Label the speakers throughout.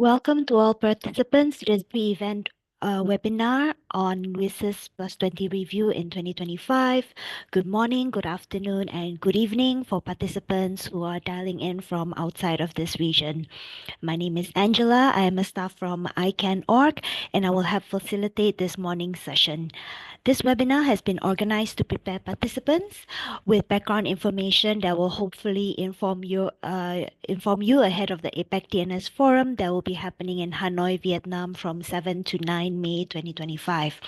Speaker 1: Welcome to all participants to this pre-event webinar on WSIS+20 review in 2025. Good morning, good afternoon, and good evening for participants who are dialing in from outside of this region. My name is Angela. I am a staff from ICANN.org, and I will help facilitate this morning's session. This webinar has been organized to prepare participants with background information that will hopefully inform you ahead of the APAC DNS Forum that will be happening in Hanoi, Vietnam from 7 to 9 May 2025.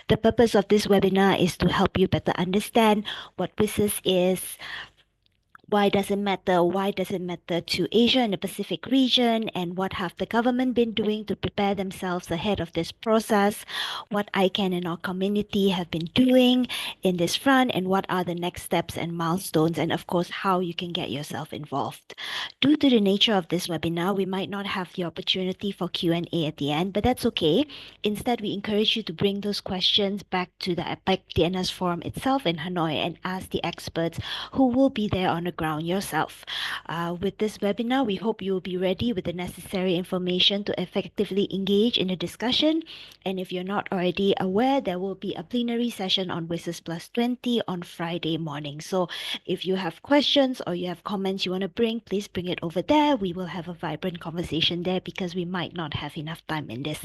Speaker 1: The purpose of this webinar is to help you better understand what WSIS is, why does it matter? Why does it matter to Asia and the Pacific region? And what have the government been doing to prepare themselves ahead of this process? What ICANN and our community have been doing in this front? And what are the next steps and milestones? And of course, how you can get yourself involved. Due to the nature of this webinar, we might not have the opportunity for Q&A at the end, but that's okay. Instead, we encourage you to bring those questions back to the APAC DNS Forum itself in Hanoi and ask the experts who will be there on the ground yourself. With this webinar, we hope you will be ready with the necessary information to effectively engage in the discussion. And if you're not already aware, there will be a plenary session on WSIS+20 on Friday morning. So if you have questions or you have comments you want to bring, please bring it over there. We will have a vibrant conversation there because we might not have enough time in this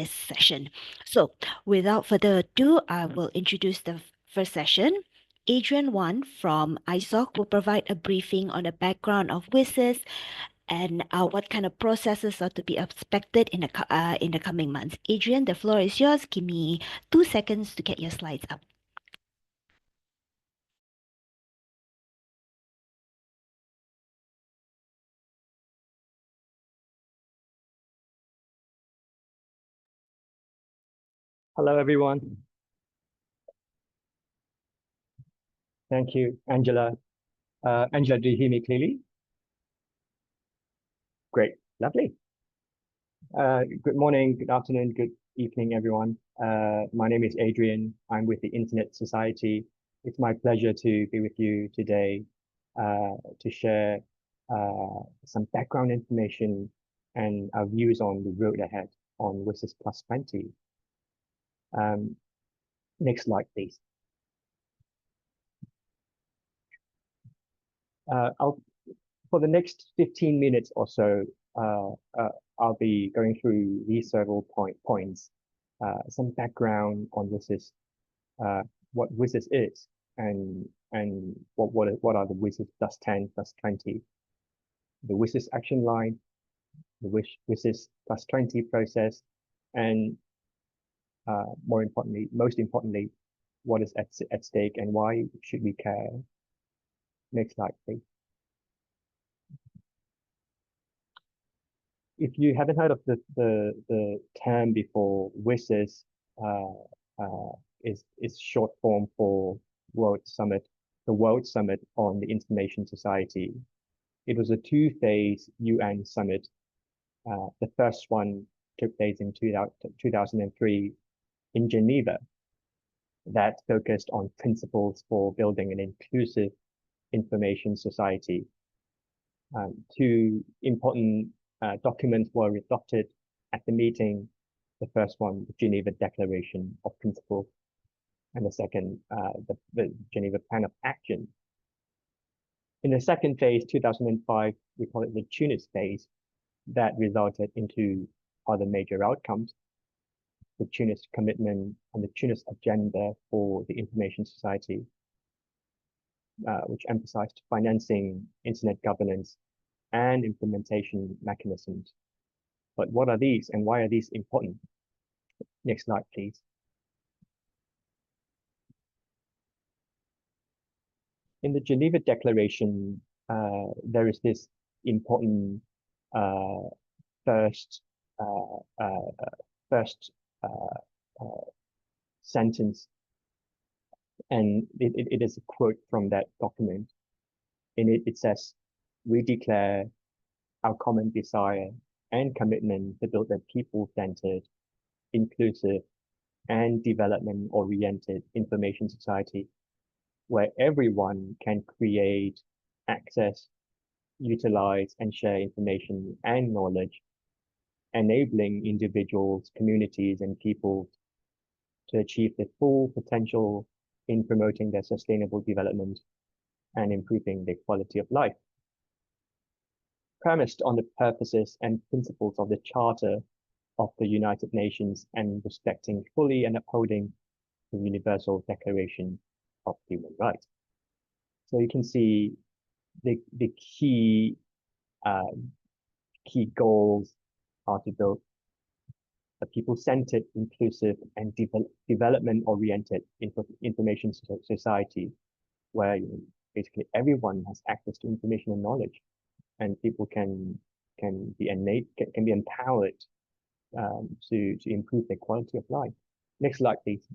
Speaker 1: session. So without further ado, I will introduce the first session. Adrian Wan from ISOC will provide a briefing on the background of WSIS and what kind of processes are to be expected in the coming months. Adrian, the floor is yours. Give me 2 seconds to get your slides up.
Speaker 2: Hello, everyone. Thank you, Angela. Angela, do you hear me clearly? Great, lovely. Good morning, good afternoon, good evening, everyone. My name is Adrian. I'm with the Internet Society. It's my pleasure to be with you today to share some background information and our views on the road ahead on WSIS+20. Next slide, please. For the next 15 minutes or so, I'll be going through these several points, some background on WSIS, what WSIS is, and what are the WSIS+10+20, the WSIS action line, the WSIS+20 process, and most importantly, what is at stake and why should we care? Next slide, please. If you haven't heard of the term before, WSIS is short form for World Summit, the World Summit on the Information Society. It was a two-phase UN summit. The first one took place in 2003 in Geneva, that focused on principles for building an inclusive information society. Two important documents were adopted at the meeting. The first one, the Geneva Declaration of Principles, and the second, the Geneva Plan of Action. In the second phase, 2005, we call it the Tunis phase, that resulted into other major outcomes. The Tunis commitment and the Tunis agenda for the information society, which emphasized financing internet governance and implementation mechanisms. But what are these and why are these important? Next slide, please. In the Geneva Declaration, there is this important first sentence, and it is a quote from that document. In it, it says, "We declare our common desire and commitment to build a people-centered, inclusive, and development-oriented information society where everyone can create, access, utilize, and share information and knowledge enabling individuals, communities, and people to achieve their full potential in promoting their sustainable development and improving their quality of life. Premised on the purposes and principles of the Charter of the United Nations and respecting fully and upholding the Universal Declaration of Human Rights. So you can see the key goals are to build a people-centered, inclusive, and development-oriented information society where basically everyone has access to information and knowledge, and people can be empowered to improve their quality of life. Next slide, please.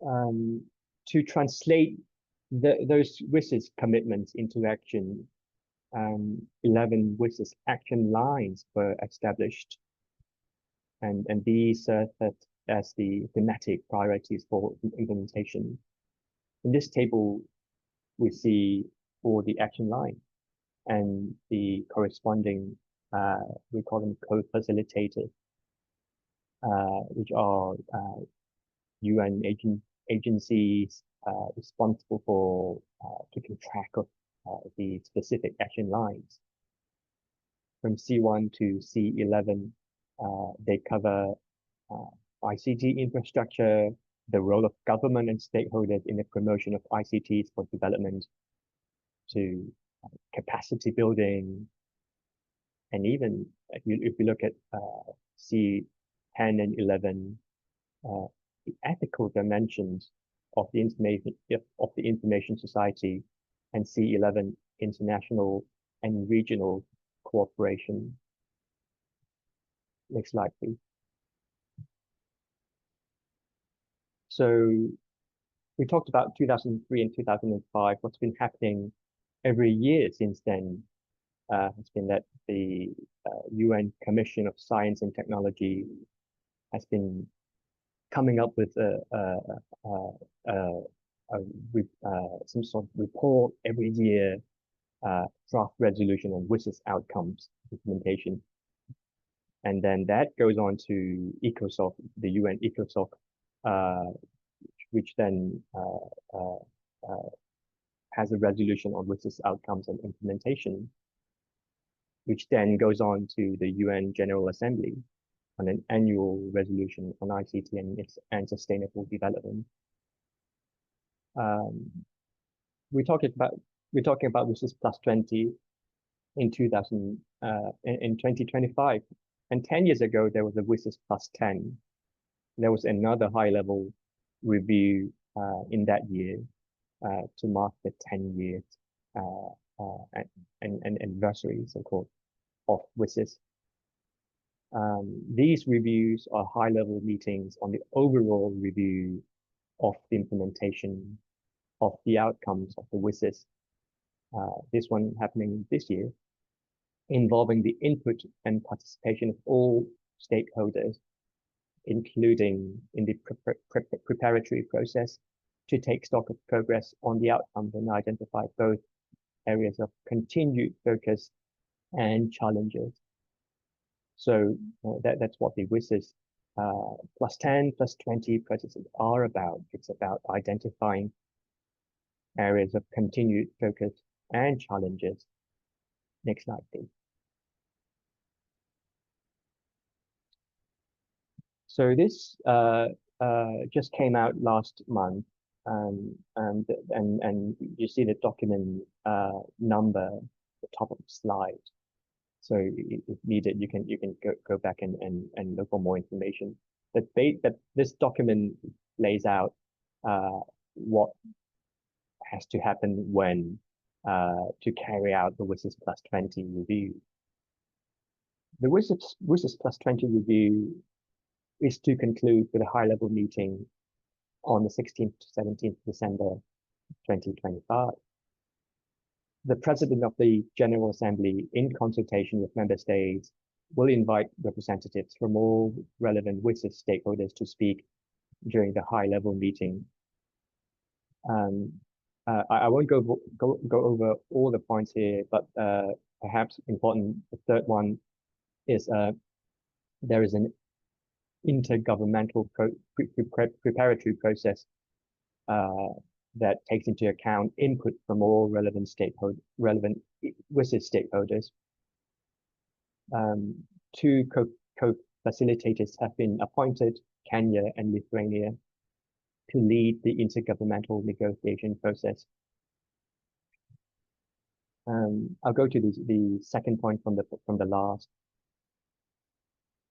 Speaker 2: To translate those WSIS commitments into action, 11 WSIS action lines were established, and these serve as the thematic priorities for implementation. In this table, we see all the action lines and the corresponding, we call them co-facilitators, which are UN agencies responsible for keeping track of the specific action lines. From C1 to C11, they cover ICT infrastructure, the role of government and stakeholders in the promotion of ICTs for development, to capacity building, and even if you look at C10 and 11, the ethical dimensions of the information society, and C11, international and regional cooperation. Next slide, please. So we talked about 2003 and 2005. What's been happening every year since then has been that the UN Commission of Science and Technology has been coming up with some sort of report every year, draft resolution on WSIS outcomes implementation. And then that goes on to ECOSOC, the UN ECOSOC, which then has a resolution on WSIS outcomes and implementation, which then goes on to the UN General Assembly on an annual resolution on ICT and sustainable development. We're talking about WSIS+20 in 2025, and 10 years ago there was a WSIS+10. There was another high-level review in that year to mark the 10-year anniversary, so-called, of WSIS. These reviews are high-level meetings on the overall review of the implementation of the outcomes of the WSIS. This one happening this year, involving the input and participation of all stakeholders, including in the preparatory process, to take stock of progress on the outcomes and identify both areas of continued focus and challenges. So that's what the WSIS +10, +20 processes are about. It's about identifying areas of continued focus and challenges. Next slide, please. So this just came out last month, and you see the document number at the top of the slide. So if needed, you can go back and look for more information. But this document lays out what has to happen when to carry out the WSIS +20 review. The WSIS +20 review is to conclude with a high-level meeting on the 16th to 17th December 2025. The President of the General Assembly, in consultation with member states, will invite representatives from all relevant WSIS stakeholders to speak during the high-level meeting. I won't go over all the points here, but perhaps important, the third one is there is an intergovernmental preparatory process that takes into account input from all relevant WSIS stakeholders. Two co-facilitators have been appointed, Kenya and Lithuania, to lead the intergovernmental negotiation process. I'll go to the second point from the last.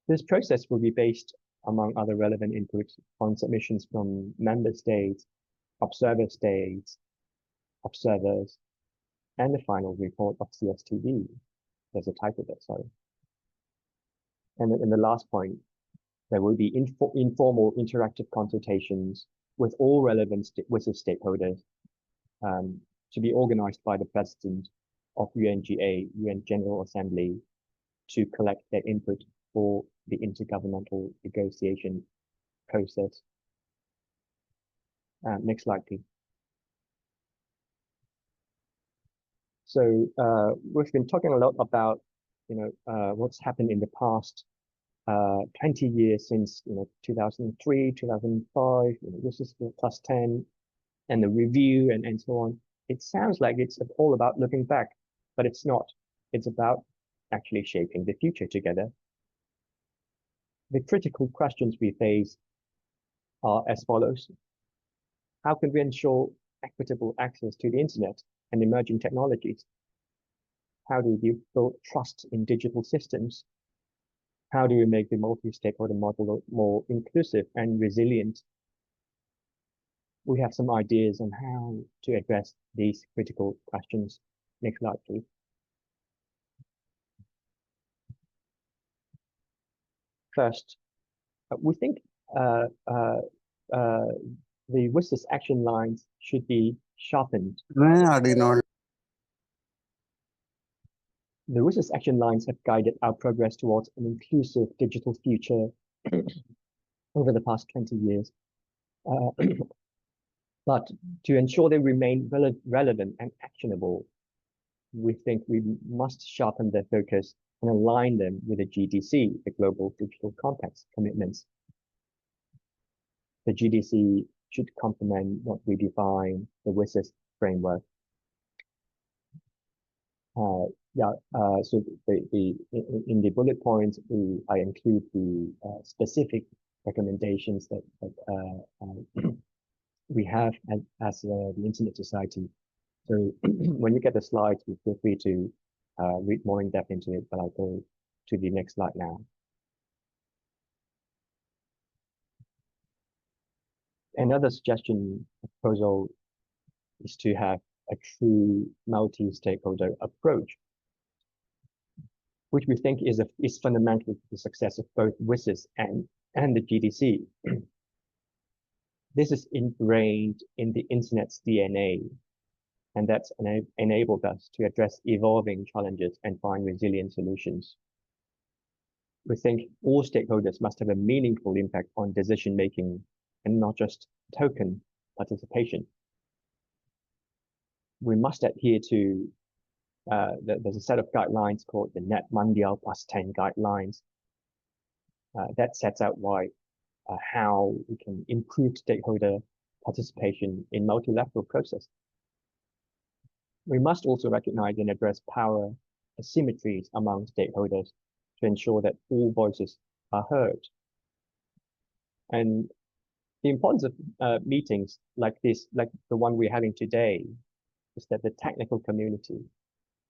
Speaker 2: This process will be based, among other relevant inputs, on submissions from member states, observer states, observers, and the final report of CSTV. There's a typo there, sorry. And in the last point, there will be informal interactive consultations with all relevant WSIS stakeholders to be organized by the President of UNGA, UN General Assembly, to collect their input for the intergovernmental negotiation process. Next slide, please. So we've been talking a lot about, what's happened in the past 20 years since 2003, 2005. This is the +10, and the review and so on. It sounds like it's all about looking back, but it's not. It's about actually shaping the future together. The critical questions we face are as follows. How can we ensure equitable access to the internet and emerging technologies? How do we build trust in digital systems? How do we make the multi-stakeholder model more inclusive and resilient? We have some ideas on how to address these critical questions. Next slide, please. First, we think the WSIS action lines should be sharpened. The WSIS action lines have guided our progress towards an inclusive digital future over the past 20 years. But to ensure they remain relevant and actionable, we think we must sharpen their focus and align them with the GDC, the Global Digital Compact commitments. The GDC should complement what we define the WSIS framework. So in the bullet points, I include the specific recommendations that we have as the Internet Society. So when you get the slides, feel free to read more in depth into it, but I'll go to the next slide now. Another suggestion proposal is to have a true multi-stakeholder approach, which we think is fundamental to the success of both WSIS and the GDC. This is ingrained in the Internet's DNA, and that's enabled us to address evolving challenges and find resilient solutions. We think all stakeholders must have a meaningful impact on decision-making and not just token participation. We must adhere to, there's a set of guidelines called the Net Mondial +10 guidelines that sets out how we can improve stakeholder participation in multilateral process. We must also recognize and address power asymmetries among stakeholders to ensure that all voices are heard. And the importance of meetings like this, like the one we're having today, is that the technical community,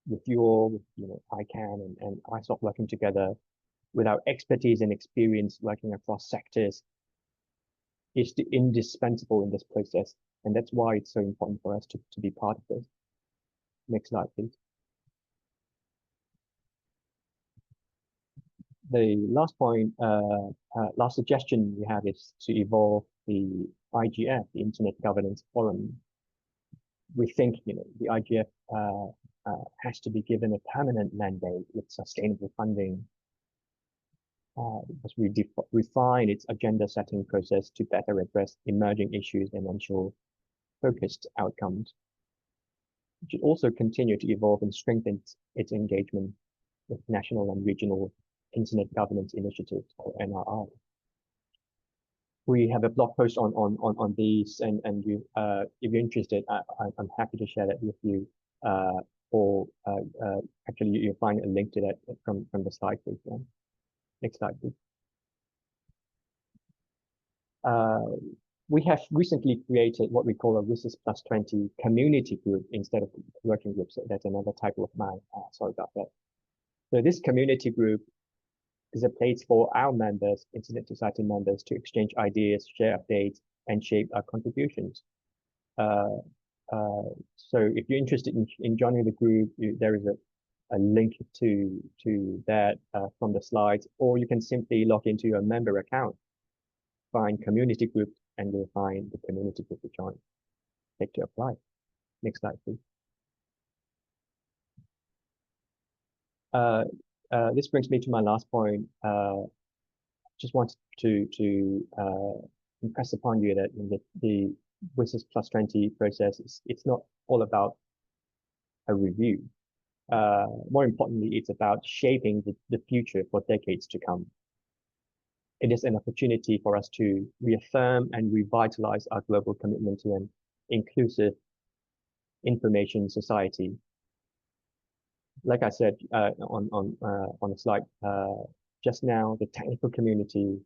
Speaker 2: with you all, with ICANN and ISOC working together, with our expertise and experience working across sectors, is indispensable in this process. And that's why it's so important for us to be part of this. Next slide, please. The last point, last suggestion we have is to evolve the IGF, the Internet Governance Forum. We think, the IGF has to be given a permanent mandate with sustainable funding, as we refine its agenda setting process to better address emerging issues and ensure focused outcomes. should also continue to evolve and strengthen its engagement with national and regional internet governance initiatives, or NRI. We have a blog post on these, and you, if you're interested, I'm happy to share that with you. Or actually, you'll find a link to that from the slide, please. Next slide, please. We have recently created what we call a WSIS+20 community group instead of working group. So that's another type of mine. Sorry about that. So this community group is a place for our members, Internet Society members, to exchange ideas, share updates, and shape our contributions. So if you're interested in joining the group, there is a link to that from the slides, or you can simply log into your member account, find community group, and you'll find the community group to join. Click to apply. Next slide, please. This brings me to my last point. Just wanted to impress upon you that the WSIS+20 process it's not all about a review. More importantly, it's about shaping the future for decades to come. It is an opportunity for us to reaffirm and revitalize our global commitment to an inclusive information society. Like I said on the slide just now, the technical community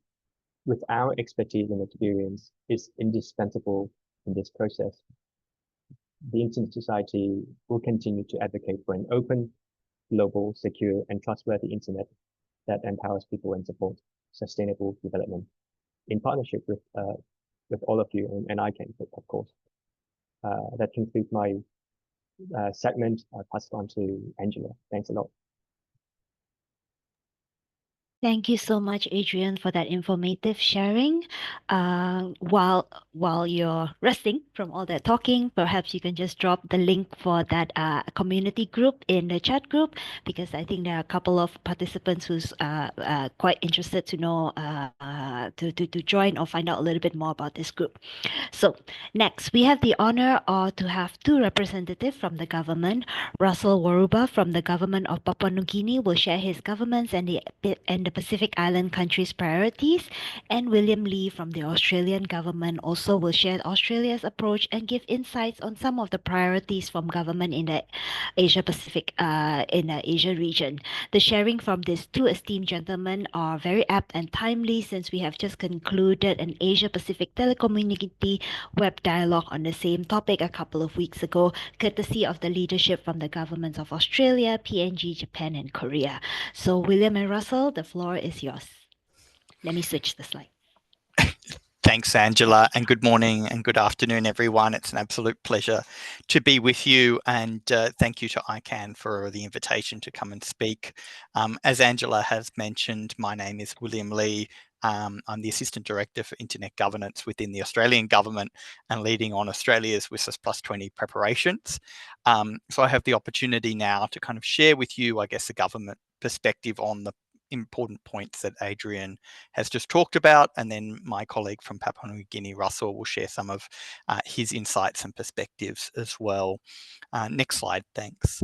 Speaker 2: with our expertise and experience is indispensable in this process. The Internet Society will continue to advocate for an open, global, secure, and trustworthy internet that empowers people and supports sustainable development in partnership with all of you and ICANN, of course. That concludes my segment. I'll pass it on to Angela. Thanks a lot.
Speaker 1: Thank you so much, Adrian, for that informative sharing. While you're resting from all that talking, perhaps you can just drop the link for that community group in the chat group, because I think there are a couple of participants who's quite interested to know to join or find out a little bit more about this group. So next, we have the honor to have two representatives from the government. Russell Waruba from the government of Papua New Guinea will share his government's and the Pacific Island countries' priorities, and William Lee from the Australian government also will share Australia's approach and give insights on some of the priorities from government in the Asia Pacific, in the Asia region. The sharing from these two esteemed gentlemen are very apt and timely, since we have just concluded an Asia Pacific telecommunity web dialogue on the same topic a couple of weeks ago, courtesy of the leadership from the governments of Australia, PNG, Japan, and Korea. So William and Russell, the floor is yours. Let me switch the slide.
Speaker 3: Thanks, Angela, and good morning and good afternoon, everyone. It's an absolute pleasure to be with you, and thank you to ICANN for the invitation to come and speak. As Angela has mentioned, my name is William Lee. I'm the Assistant Director for Internet Governance within the Australian Government and leading on Australia's WSIS+20 preparations. So I have the opportunity now to kind of share with you, I guess, the government perspective on the important points that Adrian has just talked about, and then my colleague from Papua New Guinea, Russell, will share some of his insights and perspectives as well. Next slide, thanks.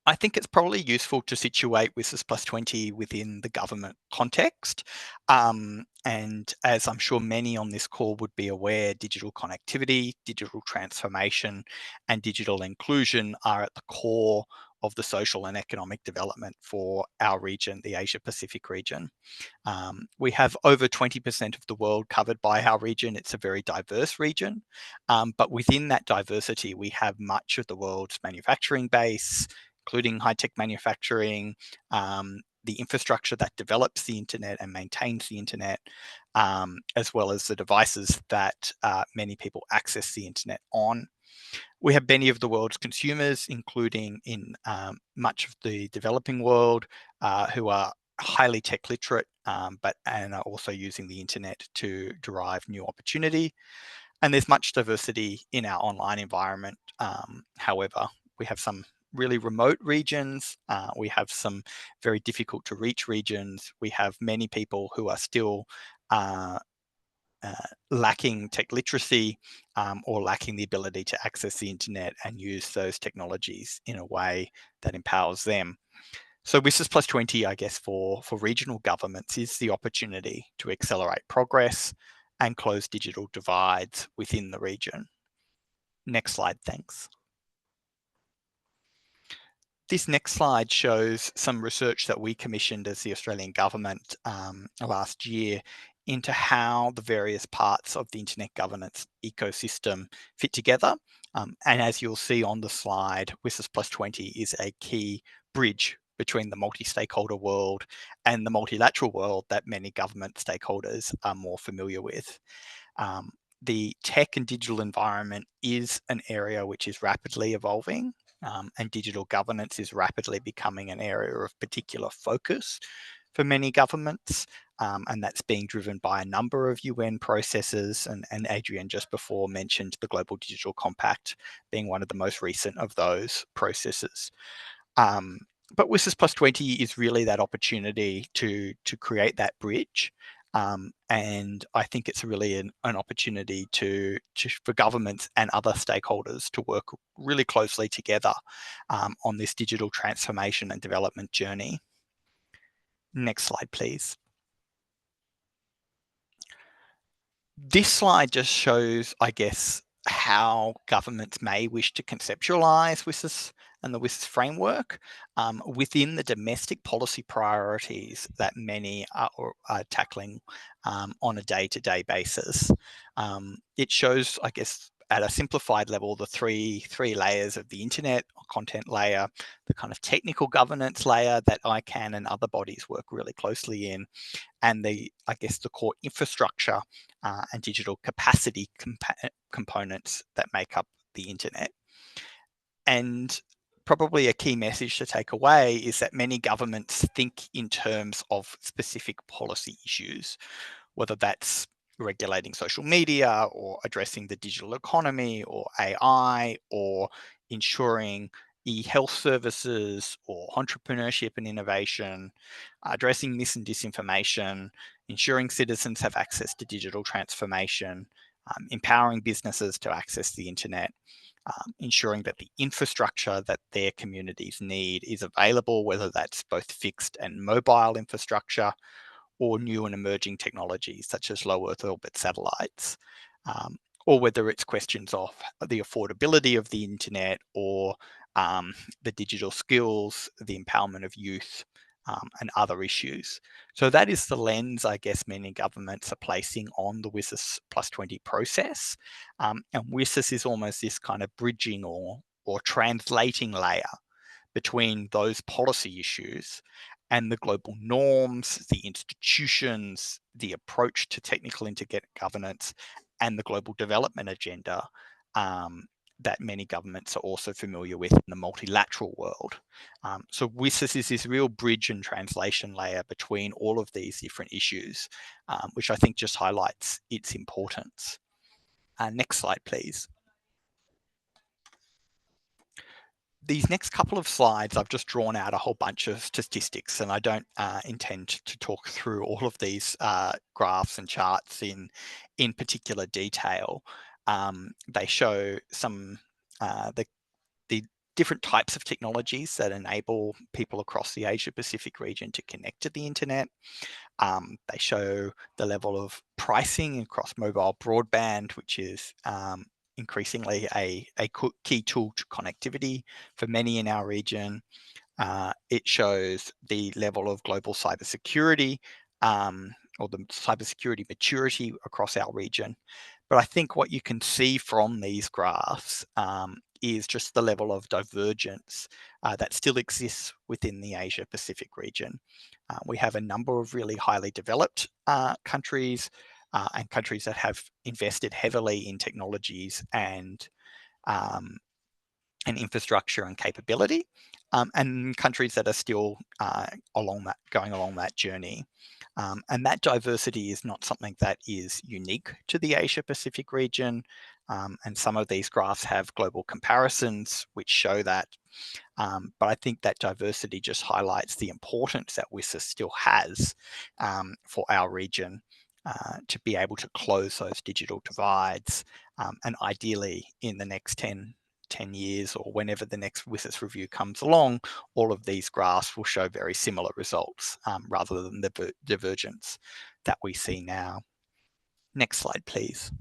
Speaker 3: I think it's probably useful to situate WSIS+20 within the government context. And as I'm sure many on this call would be aware, digital connectivity, digital transformation, and digital inclusion are at the core of the social and economic development for our region, the Asia Pacific region. We have over 20% of the world covered by our region. It's a very diverse region, but within that diversity, we have much of the world's manufacturing base, including high-tech manufacturing, the infrastructure that develops the internet and maintains the internet, as well as the devices that many people access the internet on. We have many of the world's consumers, including in much of the developing world, who are highly tech literate, and are also using the internet to derive new opportunity. And there's much diversity in our online environment. However, we have some really remote regions. We have some very difficult to reach regions. We have many people who are still lacking tech literacy or lacking the ability to access the internet and use those technologies in a way that empowers them. So WSIS+20, I guess, for regional governments is the opportunity to accelerate progress and close digital divides within the region. Next slide, thanks. This next slide shows some research that we commissioned as the Australian government last year into how the various parts of the internet governance ecosystem fit together. And as you'll see on the slide, WSIS+20 is a key bridge between the multi-stakeholder world and the multilateral world that many government stakeholders are more familiar with. The tech and digital environment is an area which is rapidly evolving, and digital governance is rapidly becoming an area of particular focus for many governments, and that's being driven by a number of UN processes, and Adrian just before mentioned the Global Digital Compact being one of the most recent of those processes. But WSIS+20 is really that opportunity to create that bridge. And I think it's really an opportunity for governments and other stakeholders to work really closely together on this digital transformation and development journey. Next slide, please. This slide just shows, I guess, how governments may wish to conceptualize WSIS and the WSIS framework within the domestic policy priorities that many are tackling on a day-to-day basis. It shows, I guess, at a simplified level, the three layers of the internet content layer, the kind of technical governance layer that ICANN and other bodies work really closely in, and I guess the core infrastructure and digital capacity components that make up the internet. And probably a key message to take away is that many governments think in terms of specific policy issues, whether that's regulating social media or addressing the digital economy or AI or ensuring e-health services or entrepreneurship and innovation, addressing mis and disinformation, ensuring citizens have access to digital transformation, empowering businesses to access the internet, ensuring that the infrastructure that their communities need is available, whether that's both fixed and mobile infrastructure, or new and emerging technologies such as low Earth orbit satellites, or whether it's questions of the affordability of the internet or the digital skills, the empowerment of youth, and other issues. So that is the lens, I guess, many governments are placing on the WSIS+20 process. And WSIS is almost this kind of bridging or translating layer between those policy issues and the global norms, the institutions, the approach to technical intergovernance, and the global development agenda that many governments are also familiar with in the multilateral world. So WSIS is this real bridge and translation layer between all of these different issues, which I think just highlights its importance. Next slide, please. These next couple of slides, I've just drawn out a whole bunch of statistics, and I don't intend to talk through all of these graphs and charts in particular detail. They show some the different types of technologies that enable people across the Asia-Pacific region to connect to the internet. They show the level of pricing across mobile broadband, which is increasingly a key tool to connectivity for many in our region. It shows the level of global cybersecurity or the cybersecurity maturity across our region. But I think what you can see from these graphs is just the level of divergence that still exists within the Asia-Pacific region. We have a number of really highly developed countries and countries that have invested heavily in technologies and infrastructure and capability, and countries that are still going along that journey. And that diversity is not something that is unique to the Asia-Pacific region. And some of these graphs have global comparisons which show that. But I think that diversity just highlights the importance that WSIS still has for our region to be able to close those digital divides, and ideally in the next 10 years or whenever the next WSIS review comes along, all of these graphs will show very similar results rather than the divergence that we see now. Next slide, please.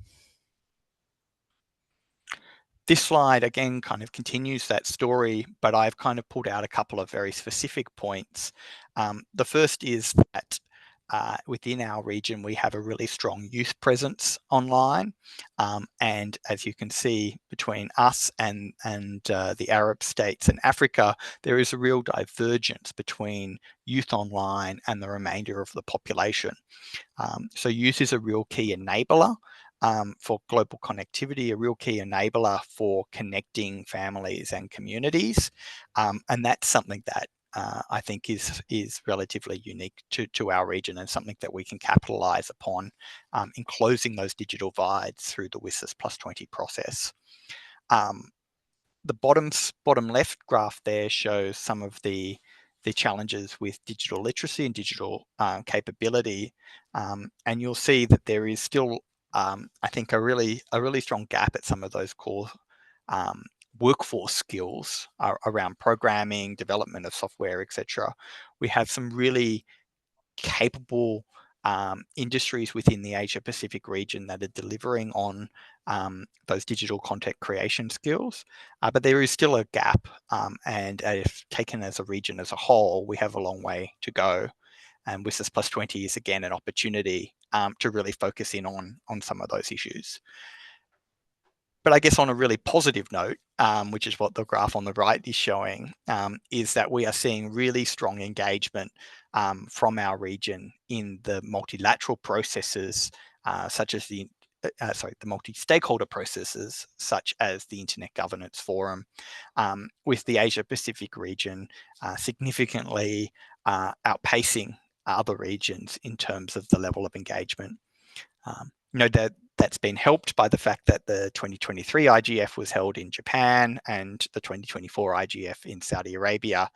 Speaker 3: This slide again kind of continues that story, but I've kind of pulled out a couple of very specific points. The first is that within our region, we have a really strong youth presence online. And as you can see, between us and the Arab states and Africa, there is a real divergence between youth online and the remainder of the population. So youth is a real key enabler for global connectivity, a real key enabler for connecting families and communities. And that's something that I think is relatively unique to our region, and something that we can capitalize upon in closing those digital divides through the WSIS+20 process. The bottom left graph there shows some of the challenges with digital literacy and digital capability, and you'll see that there is still, I think, a really strong gap at some of those core workforce skills around programming, development of software, etc. We have some really capable industries within the Asia Pacific region that are delivering on those digital content creation skills, but there is still a gap, and if taken as a region as a whole, we have a long way to go. And WSIS+20 is again an opportunity to really focus in on some of those issues. But I guess on a really positive note, which is what the graph on the right is showing, is that we are seeing really strong engagement from our region in the multilateral processes, such as the multi-stakeholder processes, such as the Internet Governance Forum, with the Asia Pacific region significantly outpacing other regions in terms of the level of engagement. That's been helped by the fact that the 2023 IGF was held in Japan and the 2024 IGF in Saudi Arabia,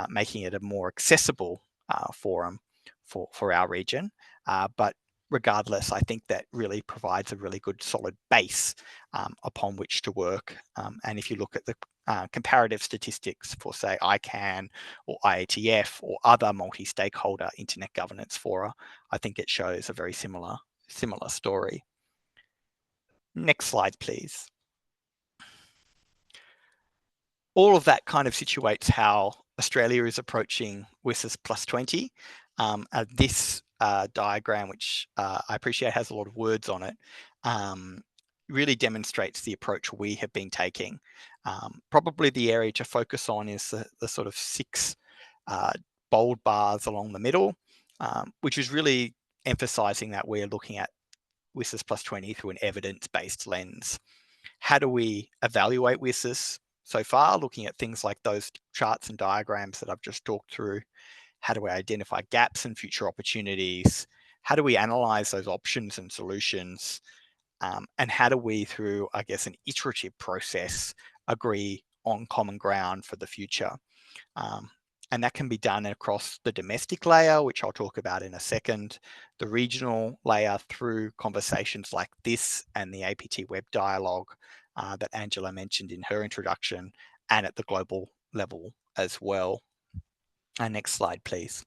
Speaker 3: making it a more accessible forum for our region. But regardless, I think that really provides a really good solid base upon which to work. And if you look at the comparative statistics for, say, ICANN or IATF or other multi-stakeholder internet governance fora, I think it shows a very similar story. Next slide, please. All of that kind of situates how Australia is approaching WSIS+20. This diagram, which I appreciate has a lot of words on it, really demonstrates the approach we have been taking. Probably the area to focus on is the sort of 6 bold bars along the middle, which is really emphasizing that we're looking at WSIS+20 through an evidence-based lens. How do we evaluate WSIS so far? Looking at things like those charts and diagrams that I've just talked through. How do we identify gaps and future opportunities? How do we analyze those options and solutions? And how do we, through, I guess, an iterative process, agree on common ground for the future? And that can be done across the domestic layer, which I'll talk about in a second, the regional layer through conversations like this and the APT web dialogue that Angela mentioned in her introduction, and at the global level as well. Next slide, please.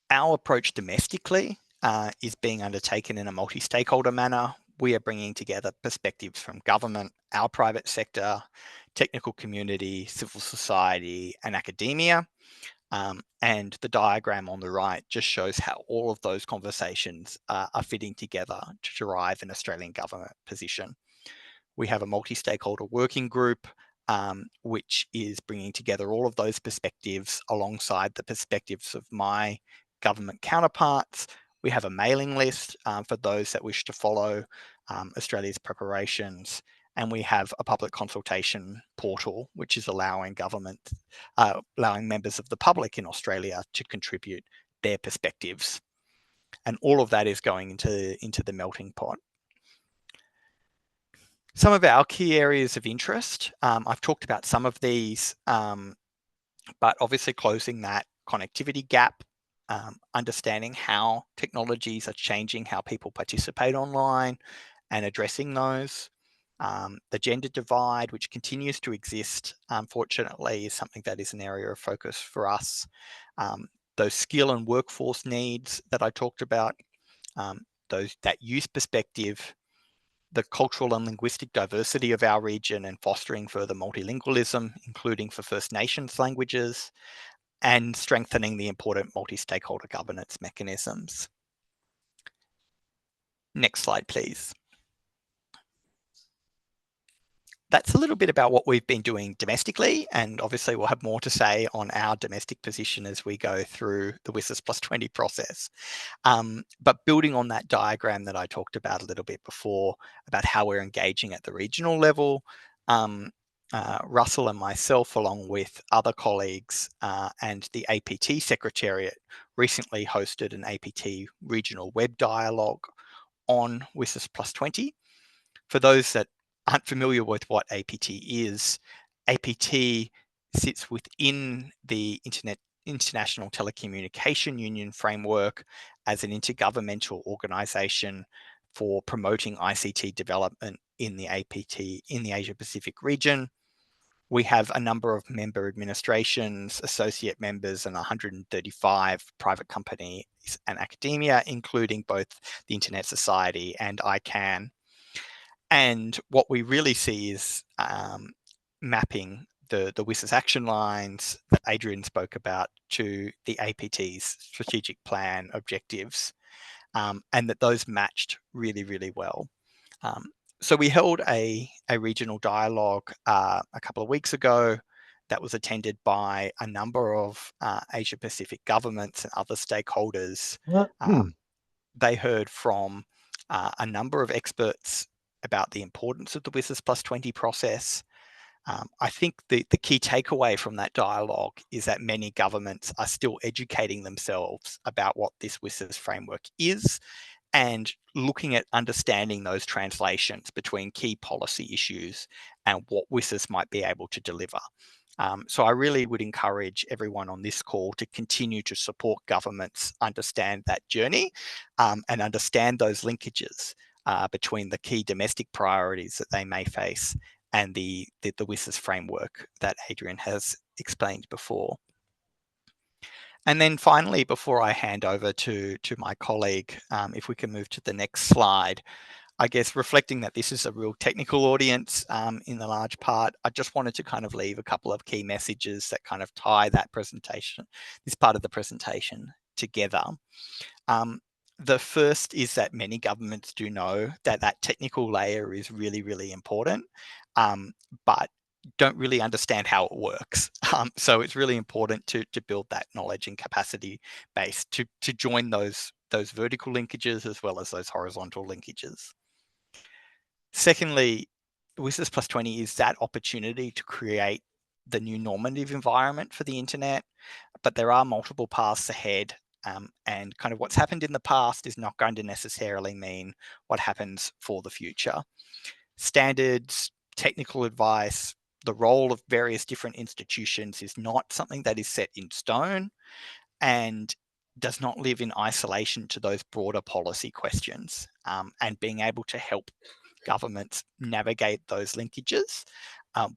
Speaker 3: Our approach domestically is being undertaken in a multi-stakeholder manner. We are bringing together perspectives from government, our private sector, technical community, civil society, and academia. And the diagram on the right just shows how all of those conversations are fitting together to derive an Australian government position. We have a multi-stakeholder working group, which is bringing together all of those perspectives alongside the perspectives of my government counterparts. We have a mailing list for those that wish to follow Australia's preparations, and we have a public consultation portal, which is allowing members of the public in Australia to contribute their perspectives. And all of that is going into the melting pot. Some of our key areas of interest, I've talked about some of these, but obviously closing that connectivity gap, understanding how technologies are changing how people participate online and addressing those. The gender divide, which continues to exist, unfortunately, is something that is an area of focus for us. Those skill and workforce needs that I talked about, that youth perspective, the cultural and linguistic diversity of our region and fostering further multilingualism, including for First Nations languages, and strengthening the important multi-stakeholder governance mechanisms. Next slide, please. That's a little bit about what we've been doing domestically, and obviously we'll have more to say on our domestic position as we go through the WSIS+20 process. But building on that diagram that I talked about a little bit before, about how we're engaging at the regional level, Russell and myself, along with other colleagues and the APT Secretariat, recently hosted an APT regional web dialogue on WSIS+20. For those that aren't familiar with what APT is, APT sits within the International Telecommunication Union framework as an intergovernmental organization for promoting ICT development in the Asia Pacific region. We have a number of member administrations, associate members, and 135 private companies and academia, including both the Internet Society and ICANN. And what we really see is mapping the WSIS action lines that Adrian spoke about to the APT's strategic plan objectives, and that those matched really, really well. So we held a regional dialogue a couple of weeks ago that was attended by a number of Asia Pacific governments and other stakeholders. They heard from a number of experts about the importance of the WSIS+20 process. I think the key takeaway from that dialogue is that many governments are still educating themselves about what this WSIS framework is and looking at understanding those translations between key policy issues and what WSIS might be able to deliver. So I really would encourage everyone on this call to continue to support governments understand that journey and understand those linkages between the key domestic priorities that they may face and the WSIS framework that Adrian has explained before. And then finally, before I hand over to my colleague, if we can move to the next slide, I guess reflecting that this is a real technical audience in the large part, I just wanted to kind of leave a couple of key messages that kind of tie that presentation, this part of the presentation together. The first is that many governments do know that that technical layer is really, really important, but don't really understand how it works. So it's really important to build that knowledge and capacity base to join those vertical linkages as well as those horizontal linkages. Secondly, WSIS+20 is that opportunity to create the new normative environment for the internet, but there are multiple paths ahead, and kind of what's happened in the past is not going to necessarily mean what happens for the future. Standards, technical advice, the role of various different institutions is not something that is set in stone and does not live in isolation to those broader policy questions, and being able to help governments navigate those linkages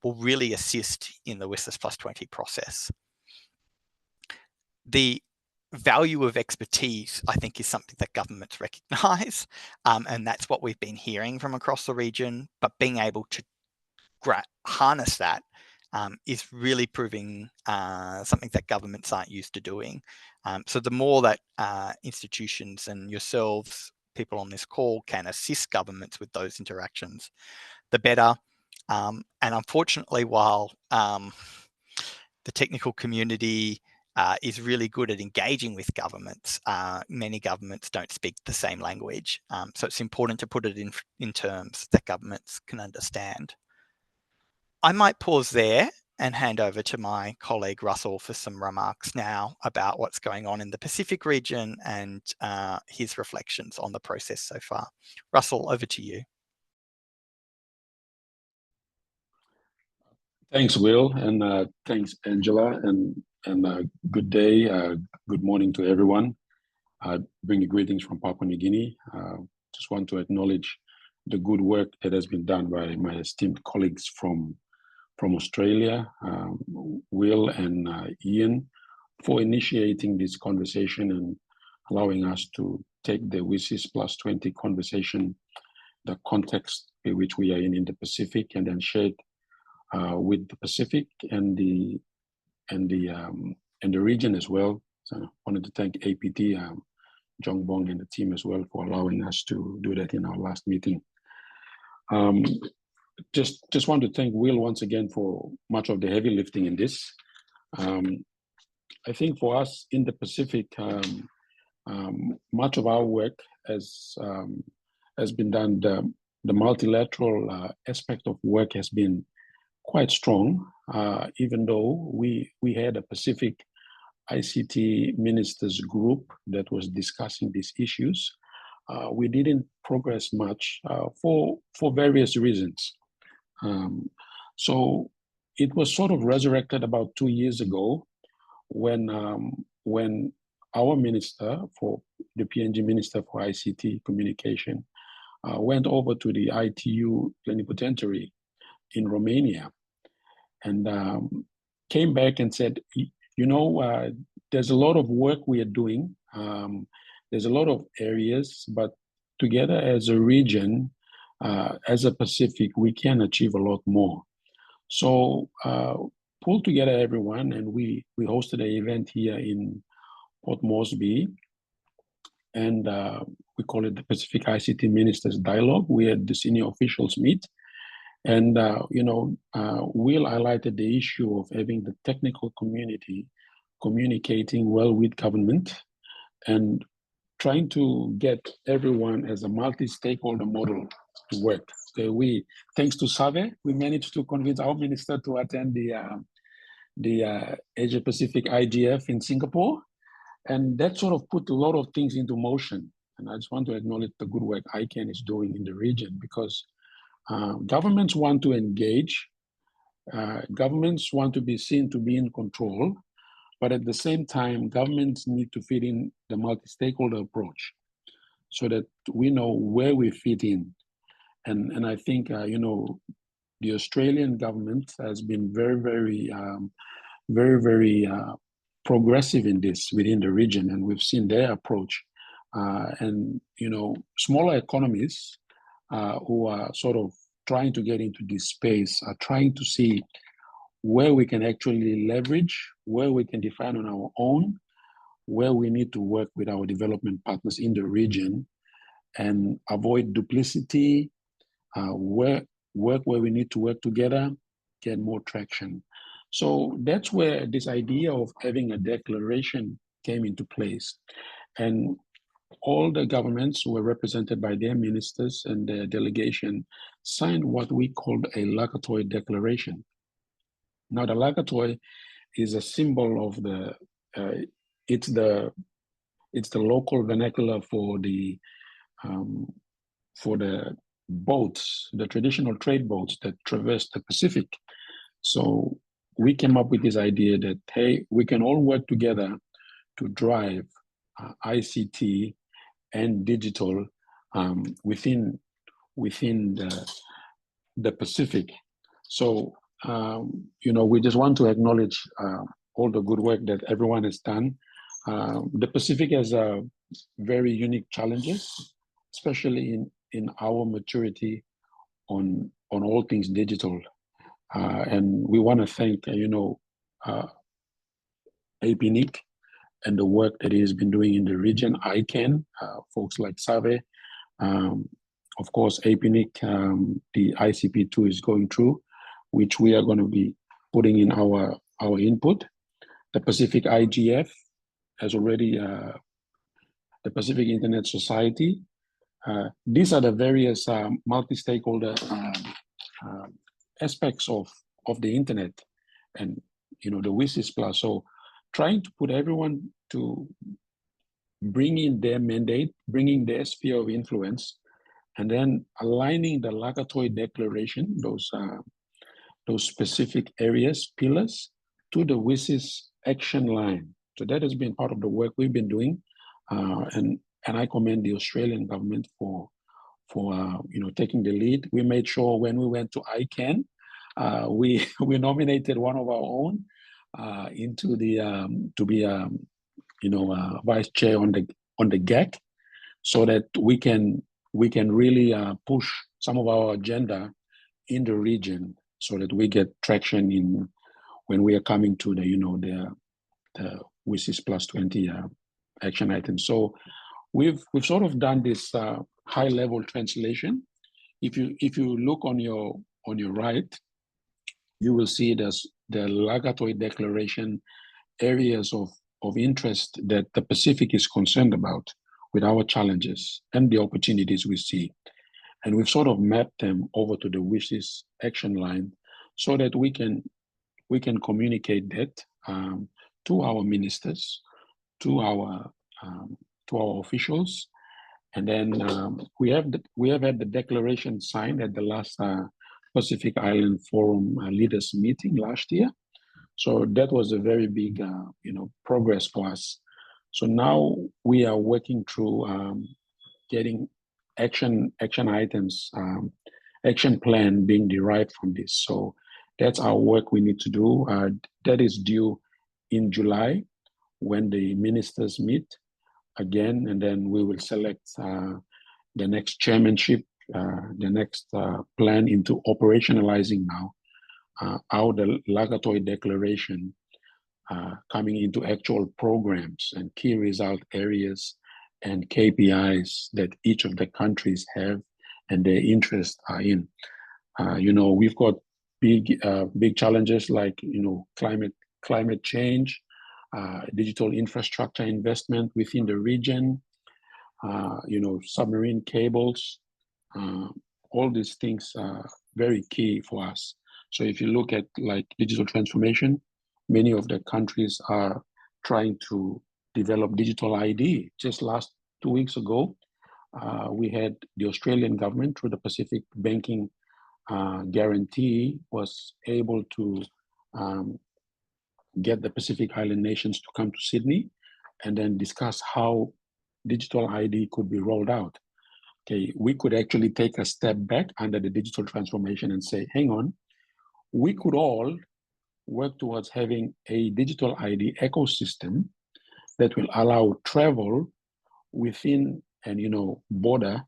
Speaker 3: will really assist in the WSIS+20 process. The value of expertise, I think, is something that governments recognise, and that's what we've been hearing from across the region, but being able to harness that is really proving something that governments aren't used to doing. So the more that institutions and yourselves, people on this call, can assist governments with those interactions, the better. And unfortunately, while the technical community is really good at engaging with governments, many governments don't speak the same language. So it's important to put it in terms that governments can understand. I might pause there and hand over to my colleague Russell for some remarks now about what's going on in the Pacific region and his reflections on the process so far. Russell, over to you.
Speaker 4: Thanks, Will, and thanks, Angela, and good day, good morning to everyone. Bring you greetings from Papua New Guinea. Just want to acknowledge the good work that has been done by my esteemed colleagues from Australia, Will and Ian, for initiating this conversation and allowing us to take the WSIS+20 conversation, the context in which we are in the Pacific, and then share it with the Pacific and the region as well. So I wanted to thank APT, Jong Bong and the team as well for allowing us to do that in our last meeting. Just want to thank Will once again for much of the heavy lifting in this. I think for us in the Pacific, much of our work has been done. The multilateral aspect of work has been quite strong, even though we had a Pacific ICT ministers group that was discussing these issues. We didn't progress much for various reasons. So it was sort of resurrected about 2 years ago when our minister for the PNG Minister for ICT Communication went over to the ITU plenipotentiary in Romania and came back and said, you know, there's a lot of work we are doing. There's a lot of areas, but together as a region, as a Pacific, we can achieve a lot more. So pulled together everyone, and we hosted an event here in Port Moresby, and we call it the Pacific ICT Ministers Dialogue. We had the senior officials meet, and you know, Will highlighted the issue of having the technical community communicating well with government and trying to get everyone as a multi-stakeholder model to work. So thanks to Save, we managed to convince our minister to attend the Asia Pacific IGF in Singapore. And that sort of put a lot of things into motion. And I just want to acknowledge the good work ICANN is doing in the region, because governments want to engage, governments want to be seen to be in control, but at the same time, governments need to fit in the multi-stakeholder approach so that we know where we fit in. And I think, you know, the Australian government has been very progressive in this within the region, and we've seen their approach. And, you know, smaller economies who are sort of trying to get into this space are trying to see where we can actually leverage, where we can define on our own, where we need to work with our development partners in the region and avoid duplicity, work where we need to work together, get more traction. So that's where this idea of having a declaration came into place. And all the governments were represented by their ministers, and their delegation signed what we called a Lakatoi Declaration. Now, the Lakatoi is a symbol of the, it's the local vernacular for the boats, the traditional trade boats that traverse the Pacific. So we came up with this idea that, hey, we can all work together to drive ICT and digital within the Pacific. So, you know, we just want to acknowledge all the good work that everyone has done. The Pacific has very unique challenges, especially in our maturity on all things digital. And we want to thank, you know, APNIC and the work that he has been doing in the region, ICANN, folks like Save. Of course, APNIC, the ICP2 is going through, which we are going to be putting in our input. The Pacific IGF has already, the Pacific Internet Society. These are the various multi-stakeholder aspects of the internet, and, you know, the WSIS+. So trying to put everyone to bring in their mandate, bringing their sphere of influence, and then aligning the Lakatoi Declaration, those those specific areas, pillars, to the WSIS action line. So that has been part of the work we've been doing, and I commend the Australian government for taking the lead. We made sure when we went to ICANN, we nominated one of our own into the to be vice chair on the GAC, so that we can really push some of our agenda in the region, so that we get traction in when we are coming to the WSIS+20 action items. So we've sort of done this high level translation. If you look on your right, you will see there's the Laboratory Declaration areas of interest that the Pacific is concerned about, with our challenges and the opportunities we see. And we've sort of mapped them over to the WSIS action line, so that we can communicate that to our ministers, to our officials. And then we have had the declaration signed at the last Pacific Island Forum leaders meeting last year. So that was a very big progress for us. So now we are working through getting action items, action plan being derived from this. So that's our work we need to do. That is due in July, when the ministers meet again, and then we will select the next chairmanship, the next plan into operationalizing now how the Laboratory Declaration coming into actual programs and key result areas and KPIs that each of the countries have and their interests are in. We've got big challenges like climate change, digital infrastructure investment within the region, submarine cables. All these things are very key for us. So if you look at like digital transformation, many of the countries are trying to develop digital ID. Just last 2 weeks ago, we had the Australian government, through the Pacific Banking Guarantee, was able to get the Pacific Island nations to come to Sydney and then discuss how digital ID could be rolled out. Okay, we could actually take a step back under the digital transformation and say, hang on, we could all work towards having a digital ID ecosystem that will allow travel within and border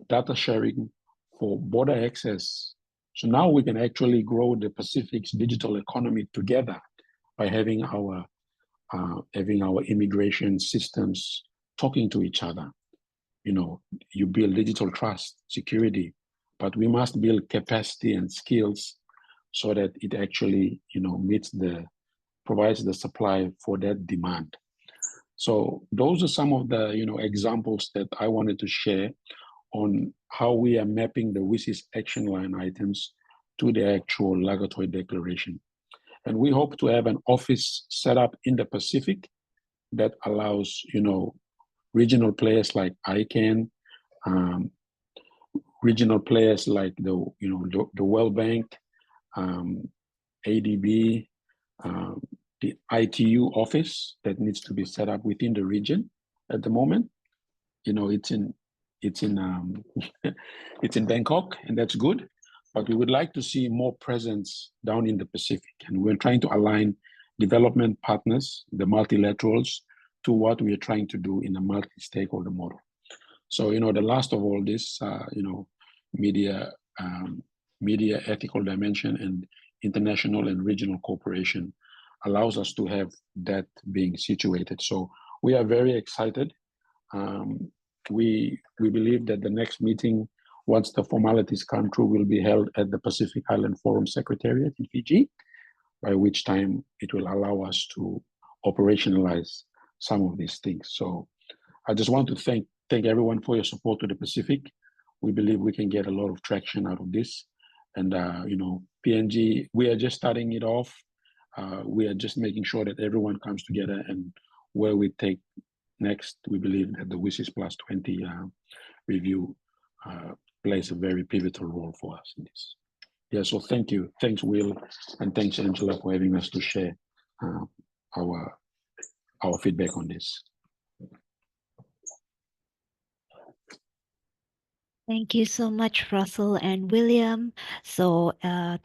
Speaker 4: data sharing for border access. So now we can actually grow the Pacific's digital economy together by having our immigration systems talking to each other. You build digital trust, security, but we must build capacity and skills so that it actually provides the supply for that demand. So those are some of the examples that I wanted to share on how we are mapping the WSIS action line items to the actual Laboratory Declaration. And we hope to have an office set up in the Pacific that allows regional players like ICANN, regional players like the World Bank, ADB, the ITU office that needs to be set up within the region. At the moment, it's in it's in Bangkok, and that's good. But we would like to see more presence down in the Pacific, and we're trying to align development partners, the multilaterals, to what we are trying to do in a multi-stakeholder model. So the last of all this, media ethical dimension and international and regional cooperation allows us to have that being situated. So we are very excited. We believe that the next meeting, once the formalities come through, will be held at the Pacific Island Forum Secretariat in Fiji, by which time it will allow us to operationalize some of these things. So I just want to thank everyone for your support to the Pacific. We believe we can get a lot of traction out of this. And, PNG, we are just starting it off. We are just making sure that everyone comes together, and where we take next, we believe that the WSIS+20 review plays a very pivotal role for us in this. Yeah, so thank you. Thanks, Will, and thanks, Angela, for having us to share our feedback on this.
Speaker 1: Thank you so much, Russell and William. So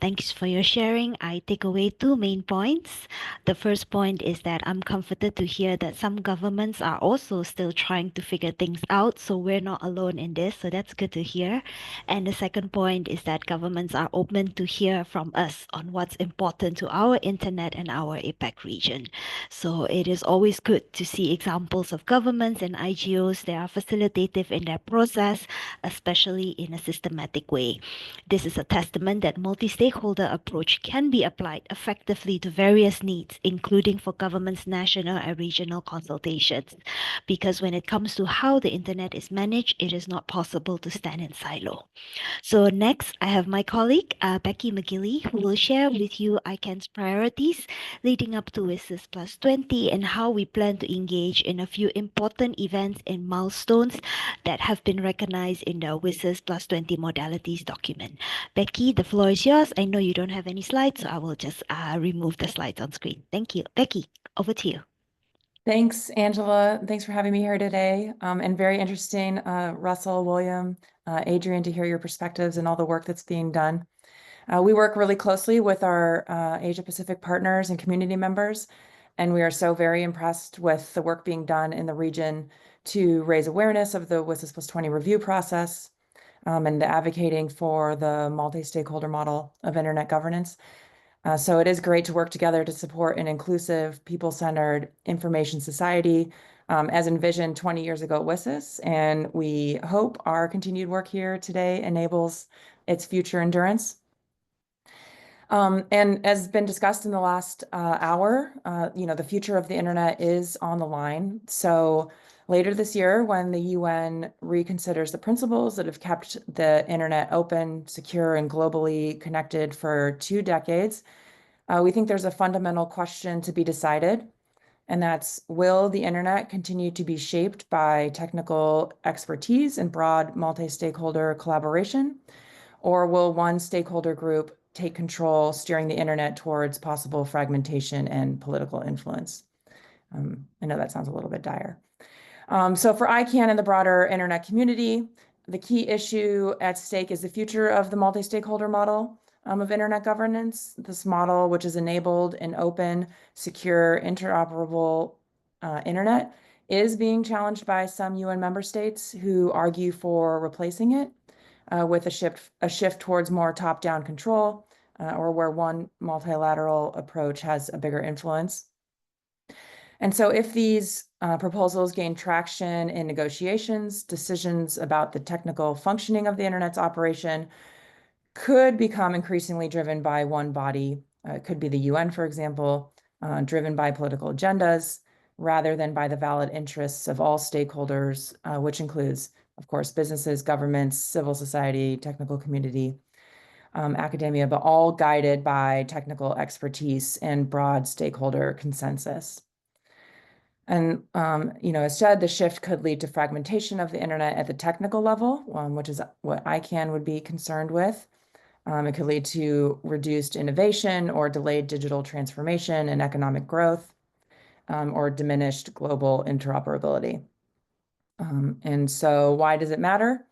Speaker 1: thanks for your sharing. I take away two main points. The first point is that I'm comforted to hear that some governments are also still trying to figure things out. So we're not alone in this. So that's good to hear. And the second point is that governments are open to hear from us on what's important to our internet and our APAC region. So it is always good to see examples of governments and IGOs that are facilitative in their process, especially in a systematic way. This is a testament that multi-stakeholder approach can be applied effectively to various needs, including for government's national and regional consultations. Because when it comes to how the internet is managed, it is not possible to stand in silo. So next, I have my colleague, Becky McGilly, who will share with you ICANN's priorities leading up to WSIS+20 and how we plan to engage in a few important events and milestones that have been recognized in the WSIS+20 modalities document. Becky, the floor is yours. I know you don't have any slides, so I will just remove the slides on screen. Thank you. Becky, over to you.
Speaker 5: Thanks, Angela. Thanks for having me here today. And very interesting, Russell, William, Adrian, to hear your perspectives and all the work that's being done. We work really closely with our Asia-Pacific partners and community members, and we are so very impressed with the work being done in the region to raise awareness of the WSIS+20 review process and advocating for the multi-stakeholder model of internet governance. So it is great to work together to support an inclusive, people-centered information society as envisioned 20 years ago at WSIS, and we hope our continued work here today enables its future endurance. And as been discussed in the last hour, the future of the internet is on the line. So later this year, when the UN reconsiders the principles that have kept the internet open, secure, and globally connected for 2 decades, we think there's a fundamental question to be decided, and that's, will the internet continue to be shaped by technical expertise and broad multi-stakeholder collaboration, or will one stakeholder group take control, steering the internet towards possible fragmentation and political influence? I know that sounds a little bit dire. So for ICANN and the broader internet community, the key issue at stake is the future of the multi-stakeholder model of internet governance. This model, which is enabled an open, secure, interoperable internet, is being challenged by some UN member states who argue for replacing it with a shift towards more top-down control, or where one multilateral approach has a bigger influence. And so if these proposals gain traction in negotiations, decisions about the technical functioning of the internet's operation could become increasingly driven by one body. It could be the UN, for example, driven by political agendas, rather than by the valid interests of all stakeholders, which includes, of course, businesses, governments, civil society, technical community, academia, but all guided by technical expertise and broad stakeholder consensus. And, as said, the shift could lead to fragmentation of the internet at the technical level, which is what ICANN would be concerned with. It could lead to reduced innovation or delayed digital transformation and economic growth, or diminished global interoperability. And so why does it matter?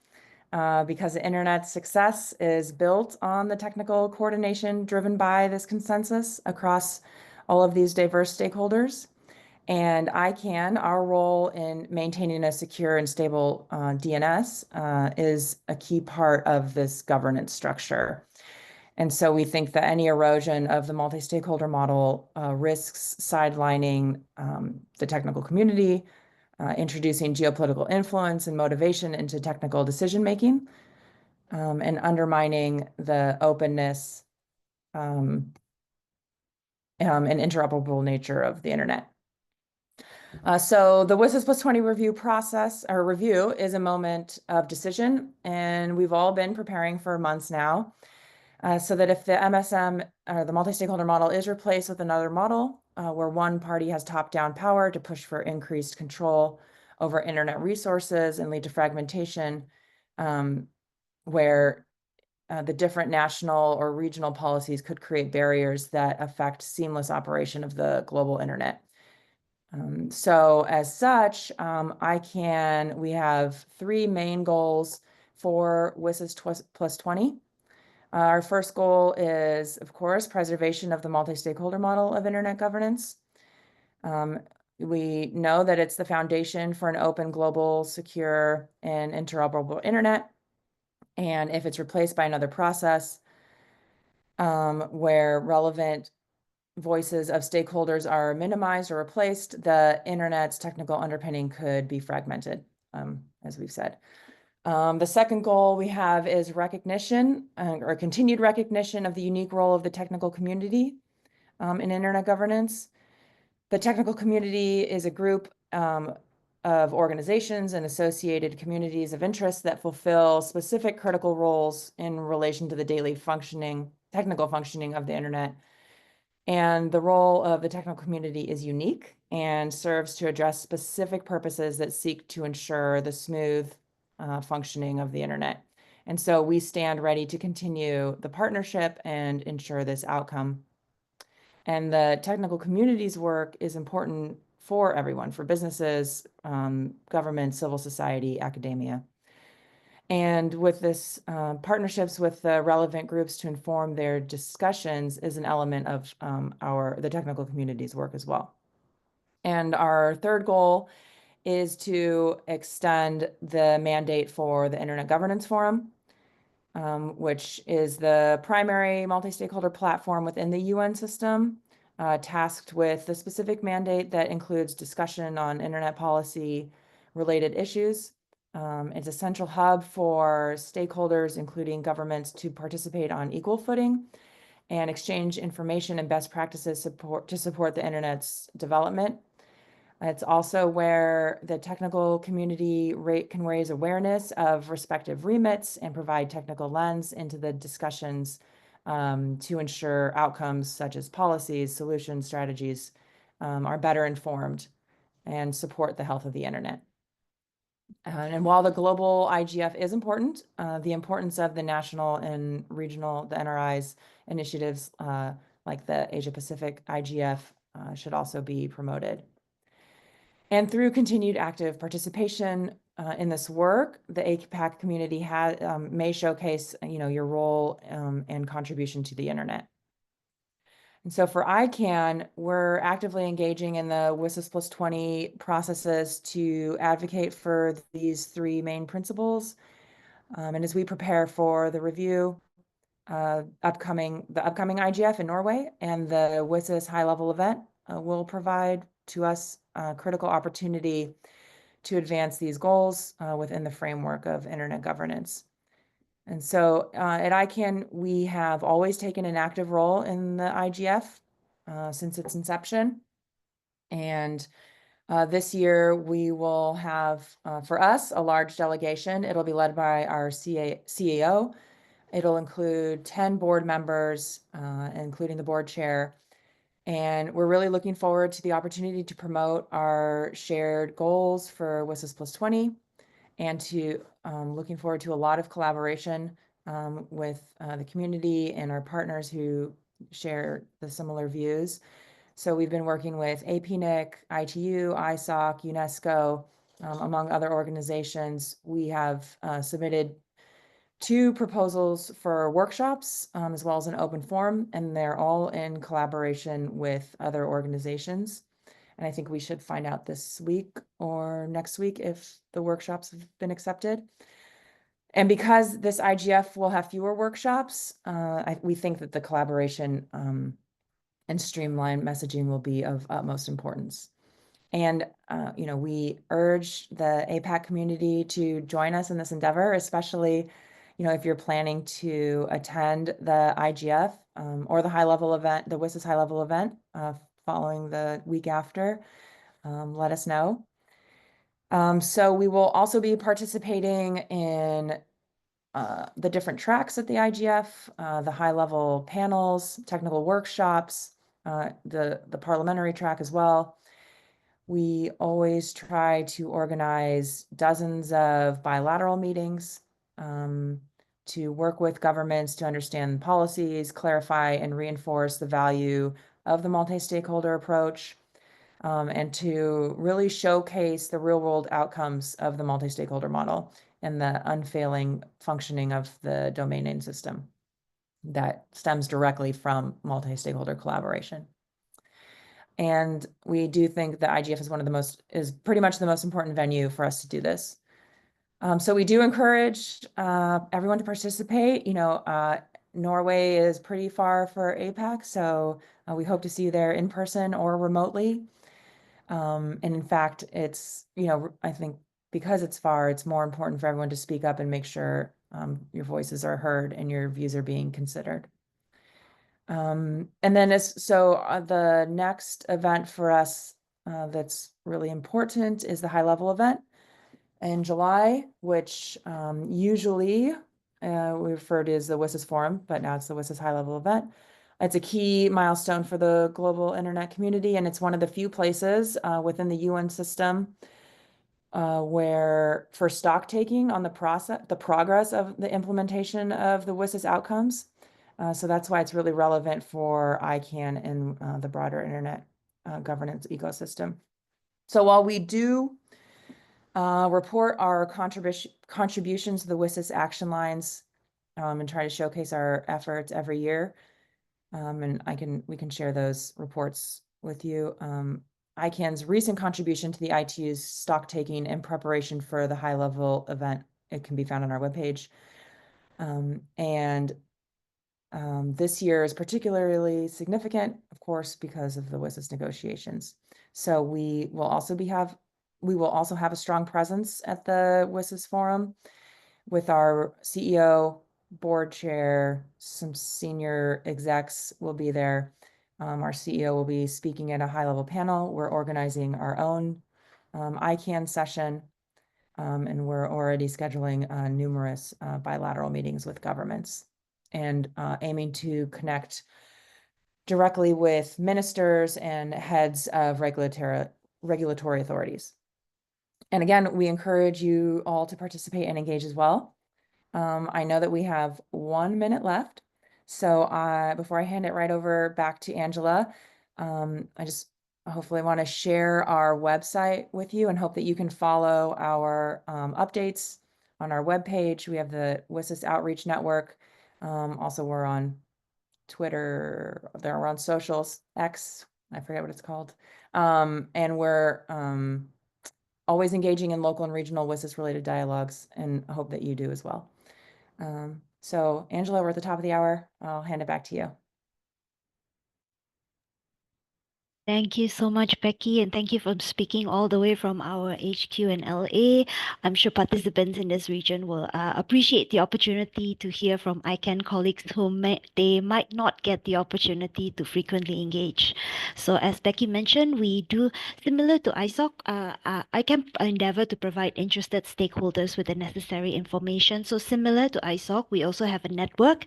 Speaker 5: Because the internet's success is built on the technical coordination driven by this consensus across all of these diverse stakeholders. And ICANN, our role in maintaining a secure and stable DNS is a key part of this governance structure. And so we think that any erosion of the multi-stakeholder model risks sidelining the technical community, introducing geopolitical influence and motivation into technical decision-making, and undermining the openness and interoperable nature of the internet. So the WSIS+20 review process, or review, is a moment of decision, and we've all been preparing for months now, so that if the MSM, or the multi-stakeholder model, is replaced with another model where one party has top-down power to push for increased control over internet resources and lead to fragmentation, where the different national or regional policies could create barriers that affect seamless operation of the global internet. So as such, we have 3 main goals for WSIS+20. Our first goal is, of course, preservation of the multi-stakeholder model of internet governance. We know that it's the foundation for an open, global, secure, and interoperable internet. And if it's replaced by another process where relevant voices of stakeholders are minimized or replaced, the internet's technical underpinning could be fragmented, as we've said. The second goal we have is recognition or continued recognition of the unique role of the technical community in internet governance. The technical community is a group of organizations and associated communities of interest that fulfill specific critical roles in relation to the daily technical functioning of the internet. And the role of the technical community is unique and serves to address specific purposes that seek to ensure the smooth functioning of the internet. And so we stand ready to continue the partnership and ensure this outcome. And the technical community's work is important for everyone, for businesses, government, civil society, academia. And with this, partnerships with the relevant groups to inform their discussions is an element of the technical community's work as well. And our third goal is to extend the mandate for the Internet Governance Forum, which is the primary multi-stakeholder platform within the UN system, tasked with the specific mandate that includes discussion on internet policy related issues. It's a central hub for stakeholders, including governments, to participate on equal footing and exchange information and best practices to support the internet's development. It's also where the technical community can raise awareness of respective remits and provide technical lens into the discussions to ensure outcomes such as policies, solutions, strategies are better informed and support the health of the internet. And while the global IGF is important, the importance of the national and regional, the NRI's initiatives like the Asia Pacific IGF should also be promoted. And through continued active participation in this work, the APAC community may showcase, your role and contribution to the internet. And so for ICANN, we're actively engaging in the WSIS+20 processes to advocate for these 3 main principles. And as we prepare for the review, the upcoming IGF in Norway and the WSIS high-level event will provide to us a critical opportunity to advance these goals within the framework of internet governance. And so at ICANN, we have always taken an active role in the IGF since its inception. And this year we will have, for us, a large delegation. It'll be led by our CEO. It'll include 10 board members, including the board chair. And we're really looking forward to the opportunity to promote our shared goals for WSIS+20 and to looking forward to a lot of collaboration with the community and our partners who share the similar views. So we've been working with APNIC, ITU, ISOC, UNESCO, among other organizations. We have submitted 2 proposals for workshops, as well as an open forum, and they're all in collaboration with other organizations. And I think we should find out this week or next week if the workshops have been accepted. And because this IGF will have fewer workshops, we think that the collaboration and streamlined messaging will be of utmost importance. And, we urge the APAC community to join us in this endeavor, especially, if you're planning to attend the IGF or the high-level event, the WSIS high-level event following the week after, let us know. So we will also be participating in the different tracks at the IGF, the high-level panels, technical workshops, the parliamentary track as well. We always try to organize dozens of bilateral meetings to work with governments to understand policies, clarify and reinforce the value of the multi-stakeholder approach, and to really showcase the real-world outcomes of the multi-stakeholder model and the unfailing functioning of the domain name system that stems directly from multi-stakeholder collaboration. And we do think that IGF is pretty much the most important venue for us to do this. So we do encourage everyone to participate. Norway is pretty far for APAC, so we hope to see you there in person or remotely. And in fact, it's, I think because it's far, it's more important for everyone to speak up and make sure your voices are heard and your views are being considered. And then the next event for us that's really important is the high-level event in July, which usually we refer to as the WSIS Forum, but now it's the WSIS high-level event. It's a key milestone for the global internet community, and it's one of the few places within the UN system where for stock taking on the progress of the implementation of the WSIS outcomes. So that's why it's really relevant for ICANN and the broader internet governance ecosystem. So while we do report our contributions to the WSIS action lines and try to showcase our efforts every year, and we can share those reports with you. ICANN's recent contribution to the ITU's stock taking in preparation for the high-level event, it can be found on our webpage. This year is particularly significant, of course, because of the WSIS negotiations. So we will also have a strong presence at the WSIS Forum with our CEO, board chair, some senior execs will be there. Our CEO will be speaking at a high-level panel. We're organizing our own ICANN session, and we're already scheduling numerous bilateral meetings with governments and aiming to connect directly with ministers and heads of regulatory authorities. And again, we encourage you all to participate and engage as well. I know that we have 1 minute left. So before I hand it right over back to Angela, I just hopefully want to share our website with you and hope that you can follow our updates on our webpage. We have the WSIS Outreach Network. Also, we're on Twitter, we're on socials, X, I forget what it's called. And we're always engaging in local and regional WSIS related dialogues, and I hope that you do as well. So Angela, we're at the top of the hour. I'll hand it back to you.
Speaker 1: Thank you so much, Becky, and thank you for speaking all the way from our HQ in LA. I'm sure participants in this region will appreciate the opportunity to hear from ICANN colleagues who they might not get the opportunity to frequently engage. So as Becky mentioned, we do, similar to ISOC, ICANN endeavor to provide interested stakeholders with the necessary information. So similar to ISOC, we also have a network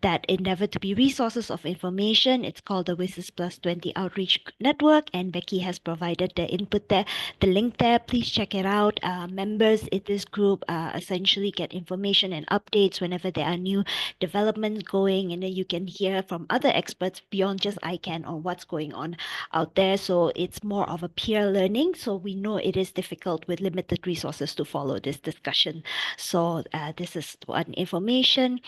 Speaker 1: that endeavor to be resources of information. It's called the WSIS+20 Outreach Network, and Becky has provided the input there, the link there. Please check it out. Members in this group essentially get information and updates whenever there are new developments going, and then you can hear from other experts beyond just ICANN on what's going on out there. So it's more of a peer learning. So we know it is difficult with limited resources to follow this discussion. So this is one information.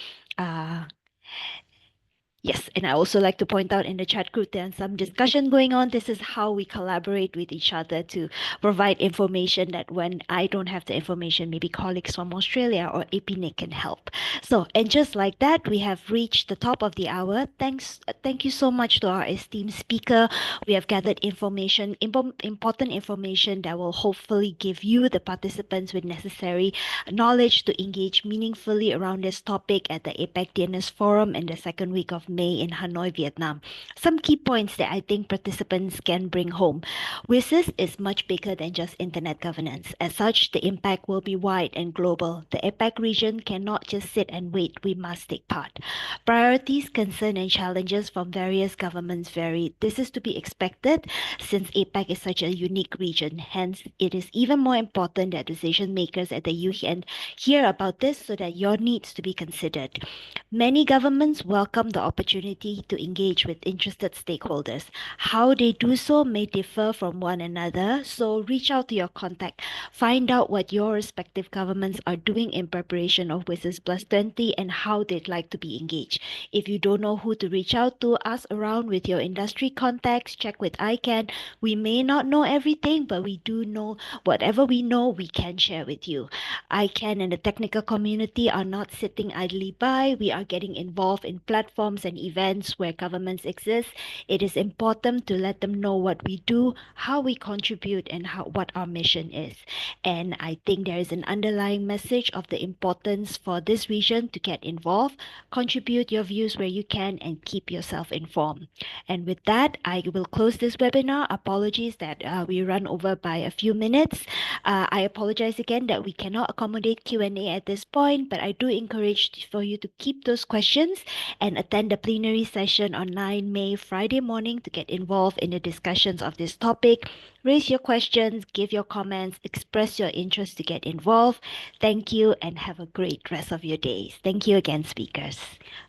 Speaker 1: Yes, and I also like to point out in the chat group there's some discussion going on. This is how we collaborate with each other to provide information that when I don't have the information, maybe colleagues from Australia or APNIC can help. So, and just like that, we have reached the top of the hour. Thank you so much to our esteemed speaker. We have gathered information, important information that will hopefully give you, the participants, with necessary knowledge to engage meaningfully around this topic at the APAC DNS Forum in the second week of May in Hanoi, Vietnam. Some key points that I think participants can bring home. WSIS is much bigger than just internet governance. As such, the impact will be wide and global. The APAC region cannot just sit and wait. We must take part. Priorities, concerns, and challenges from various governments vary. This is to be expected since APAC is such a unique region. Hence, it is even more important that decision makers at the UN hear about this so that your needs to be considered. Many governments welcome the opportunity to engage with interested stakeholders. How they do so may differ from one another, so reach out to your contact. Find out what your respective governments are doing in preparation of WSIS+20 and how they'd like to be engaged. If you don't know who to reach out to, ask around with your industry contacts, check with ICANN. We may not know everything, but we do know whatever we know, we can share with you. ICANN and the technical community are not sitting idly by. We are getting involved in platforms and events where governments exist. It is important to let them know what we do, how we contribute, and what our mission is. And I think there is an underlying message of the importance for this region to get involved, contribute your views where you can, and keep yourself informed. And with that, I will close this webinar. Apologies that we run over by a few minutes. I apologize again that we cannot accommodate Q&A at this point, but I do encourage for you to keep those questions and attend the plenary session on 9 May, Friday morning, to get involved in the discussions of this topic. Raise your questions, give your comments, express your interest to get involved. Thank you and have a great rest of your days. Thank you again, speakers.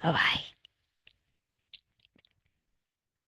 Speaker 1: Bye-bye.